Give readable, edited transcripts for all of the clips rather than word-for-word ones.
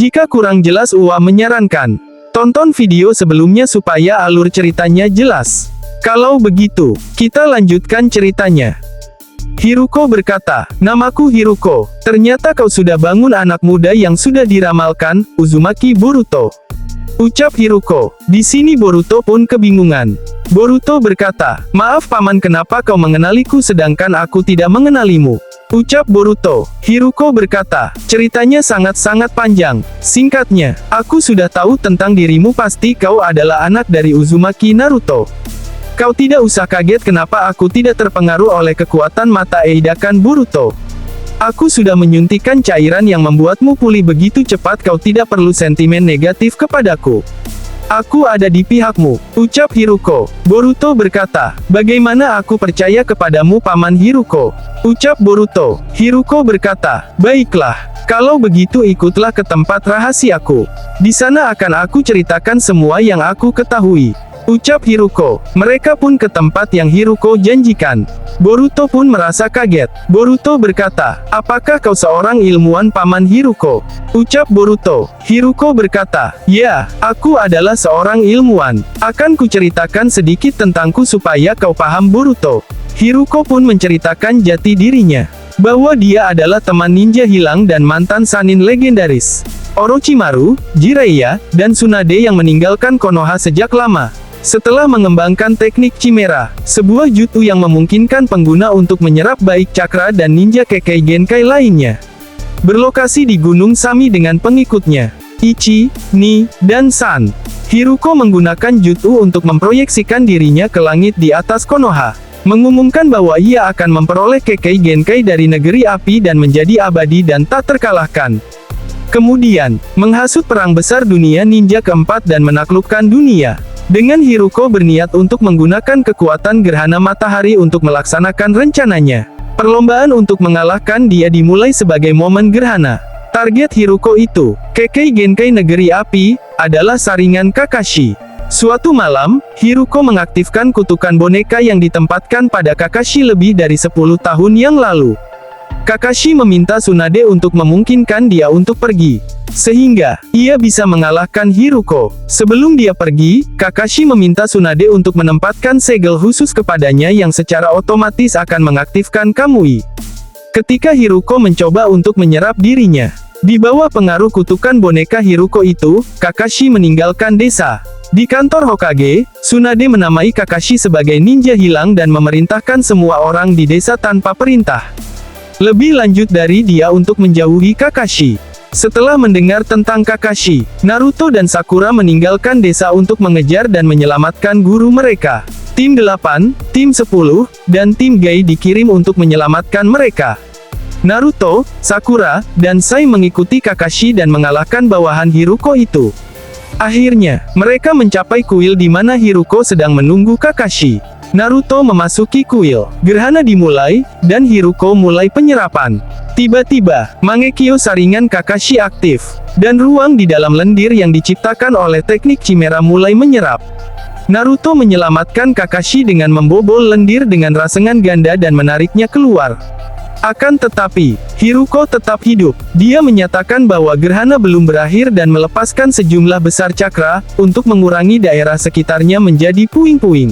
Jika kurang jelas, Uwa menyarankan, tonton video sebelumnya supaya alur ceritanya jelas. Kalau begitu, kita lanjutkan ceritanya. Hiruko berkata, "Namaku Hiruko. Ternyata kau sudah bangun, anak muda yang sudah diramalkan, Uzumaki Boruto." Ucap Hiruko. Di sini Boruto pun kebingungan. Boruto berkata, "Maaf paman, kenapa kau mengenaliku sedangkan aku tidak mengenalimu?" Ucap Boruto. Hiruko berkata, "Ceritanya sangat-sangat panjang. Singkatnya, aku sudah tahu tentang dirimu, pasti kau adalah anak dari Uzumaki Naruto. Kau tidak usah kaget kenapa aku tidak terpengaruh oleh kekuatan mata eidakan Boruto. Aku sudah menyuntikkan cairan yang membuatmu pulih begitu cepat, kau tidak perlu sentimen negatif kepadaku. Aku ada di pihakmu." Ucap Hiruko. Boruto berkata, "Bagaimana aku percaya kepadamu paman Hiruko?" Ucap Boruto. Hiruko berkata, "Baiklah. Kalau begitu ikutlah ke tempat rahasiaku. Di sana akan aku ceritakan semua yang aku ketahui." Ucap Hiruko. Mereka pun ke tempat yang Hiruko janjikan. Boruto pun merasa kaget. Boruto berkata, "Apakah kau seorang ilmuwan paman Hiruko?" Ucap Boruto. Hiruko berkata, "Ya, aku adalah seorang ilmuwan. Akan kuceritakan sedikit tentangku supaya kau paham Boruto." Hiruko pun menceritakan jati dirinya. Bahwa dia adalah teman ninja hilang dan mantan Sannin legendaris. Orochimaru, Jiraiya, dan Tsunade yang meninggalkan Konoha sejak lama. Setelah mengembangkan teknik Chimera, sebuah jutsu yang memungkinkan pengguna untuk menyerap baik cakra dan ninja Kekkei Genkai lainnya. Berlokasi di Gunung Sami dengan pengikutnya, Ichi, Ni, dan San. Hiruko menggunakan jutsu untuk memproyeksikan dirinya ke langit di atas Konoha. Mengumumkan bahwa ia akan memperoleh Kekkei Genkai dari negeri api dan menjadi abadi dan tak terkalahkan. Kemudian, menghasut perang besar dunia ninja keempat dan menaklukkan dunia. Dengan Hiruko berniat untuk menggunakan kekuatan gerhana matahari untuk melaksanakan rencananya. Perlombaan untuk mengalahkan dia dimulai sebagai momen gerhana. Target Hiruko itu, Kekkei Genkai Negeri Api, adalah saringan Kakashi. Suatu malam, Hiruko mengaktifkan kutukan boneka yang ditempatkan pada Kakashi lebih dari 10 tahun yang lalu. Kakashi meminta Tsunade untuk memungkinkan dia untuk pergi, sehingga ia bisa mengalahkan Hiruko. Sebelum dia pergi, Kakashi meminta Tsunade untuk menempatkan segel khusus kepadanya yang secara otomatis akan mengaktifkan Kamui. Ketika Hiruko mencoba untuk menyerap dirinya, di bawah pengaruh kutukan boneka Hiruko itu, Kakashi meninggalkan desa. Di kantor Hokage, Tsunade menamai Kakashi sebagai ninja hilang dan memerintahkan semua orang di desa tanpa perintah. Lebih lanjut dari dia untuk menjauhi Kakashi. Setelah mendengar tentang Kakashi, Naruto dan Sakura meninggalkan desa untuk mengejar dan menyelamatkan guru mereka. Tim 8, Tim 10, dan Tim Gai dikirim untuk menyelamatkan mereka. Naruto, Sakura, dan Sai mengikuti Kakashi dan mengalahkan bawahan Hiruko itu. Akhirnya, mereka mencapai kuil di mana Hiruko sedang menunggu Kakashi. Naruto memasuki kuil. Gerhana dimulai, dan Hiruko mulai penyerapan. Tiba-tiba, Mangekyo saringan Kakashi aktif, dan ruang di dalam lendir yang diciptakan oleh teknik Chimera mulai menyerap. Naruto menyelamatkan Kakashi dengan membobol lendir dengan rasengan ganda dan menariknya keluar. Akan tetapi, Hiruko tetap hidup. Dia menyatakan bahwa gerhana belum berakhir dan melepaskan sejumlah besar cakra, untuk mengurangi daerah sekitarnya menjadi puing-puing.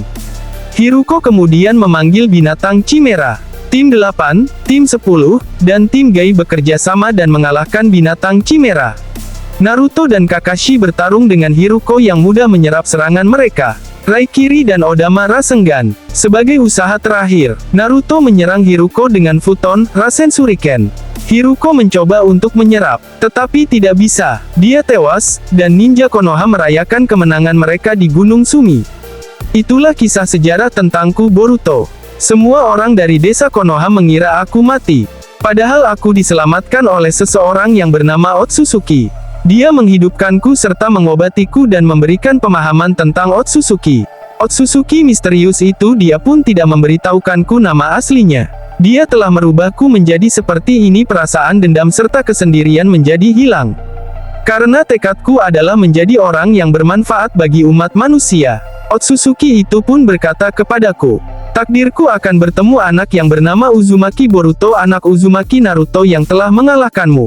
Hiruko kemudian memanggil binatang Chimera. Tim 8, Tim 10, dan Tim Gai bekerja sama dan mengalahkan binatang Chimera. Naruto dan Kakashi bertarung dengan Hiruko yang mudah menyerap serangan mereka. Raikiri dan Odama Rasengan. Sebagai usaha terakhir, Naruto menyerang Hiruko dengan Futon Rasen Shuriken. Hiruko mencoba untuk menyerap, tetapi tidak bisa. Dia tewas, dan ninja Konoha merayakan kemenangan mereka di Gunung Sumi. Itulah kisah sejarah tentangku Boruto. Semua orang dari desa Konoha mengira aku mati. Padahal aku diselamatkan oleh seseorang yang bernama Otsutsuki. Dia menghidupkanku serta mengobatiku dan memberikan pemahaman tentang Otsutsuki. Otsutsuki misterius itu dia pun tidak memberitahukanku nama aslinya. Dia telah merubahku menjadi seperti ini, perasaan dendam serta kesendirian menjadi hilang. Karena tekadku adalah menjadi orang yang bermanfaat bagi umat manusia. Otsutsuki itu pun berkata kepadaku, takdirku akan bertemu anak yang bernama Uzumaki Boruto, anak Uzumaki Naruto yang telah mengalahkanmu.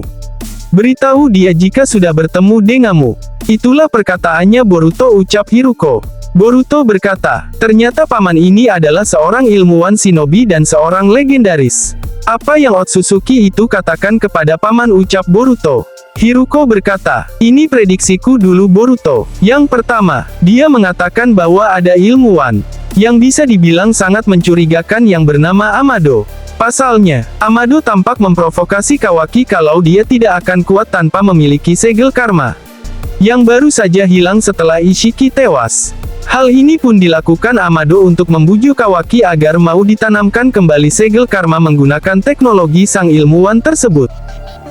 Beritahu dia jika sudah bertemu denganmu. Itulah perkataannya Boruto, ucap Hiruko. Boruto berkata, ternyata paman ini adalah seorang ilmuwan shinobi dan seorang legendaris. Apa yang Otsutsuki itu katakan kepada paman, ucap Boruto. Hiruko berkata, ini prediksiku dulu Boruto. Yang pertama, dia mengatakan bahwa ada ilmuwan yang bisa dibilang sangat mencurigakan yang bernama Amado. Pasalnya, Amado tampak memprovokasi Kawaki kalau dia tidak akan kuat tanpa memiliki segel karma, yang baru saja hilang setelah Ishiki tewas. Hal ini pun dilakukan Amado untuk membujuk Kawaki agar mau ditanamkan kembali segel karma menggunakan teknologi sang ilmuwan tersebut.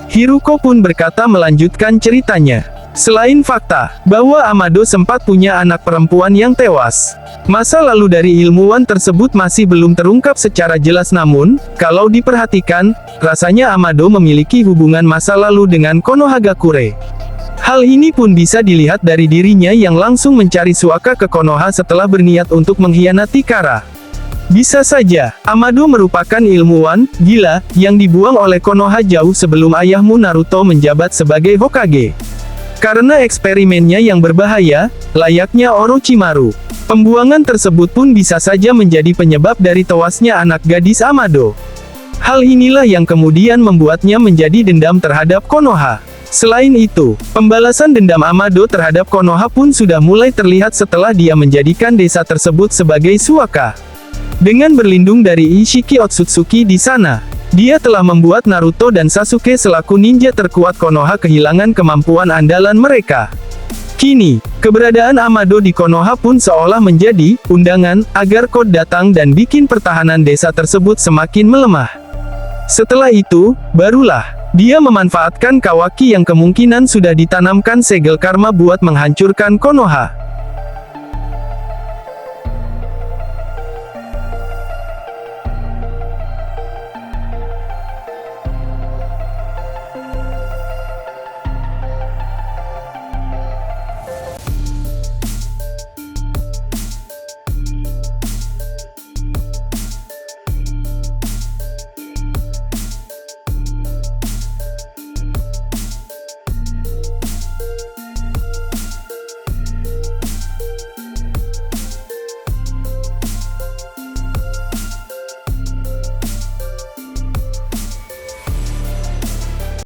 Hiruko pun berkata melanjutkan ceritanya. Selain fakta bahwa Amado sempat punya anak perempuan yang tewas, masa lalu dari ilmuwan tersebut masih belum terungkap secara jelas, namun, kalau diperhatikan, rasanya Amado memiliki hubungan masa lalu dengan Konohagakure. Hal ini pun bisa dilihat dari dirinya yang langsung mencari Suaka ke Konoha setelah berniat untuk mengkhianati Kara. Bisa saja, Amado merupakan ilmuwan gila yang dibuang oleh Konoha jauh sebelum ayahmu Naruto menjabat sebagai Hokage. Karena eksperimennya yang berbahaya, layaknya Orochimaru. Pembuangan tersebut pun bisa saja menjadi penyebab dari tewasnya anak gadis Amado. Hal inilah yang kemudian membuatnya menjadi dendam terhadap Konoha. Selain itu, pembalasan dendam Amado terhadap Konoha pun sudah mulai terlihat setelah dia menjadikan desa tersebut sebagai Suaka. Dengan berlindung dari Ishiki Otsutsuki di sana, dia telah membuat Naruto dan Sasuke selaku ninja terkuat Konoha kehilangan kemampuan andalan mereka. Kini, keberadaan Amado di Konoha pun seolah menjadi undangan agar Code datang dan bikin pertahanan desa tersebut semakin melemah. Setelah itu, barulah dia memanfaatkan Kawaki yang kemungkinan sudah ditanamkan segel karma buat menghancurkan Konoha.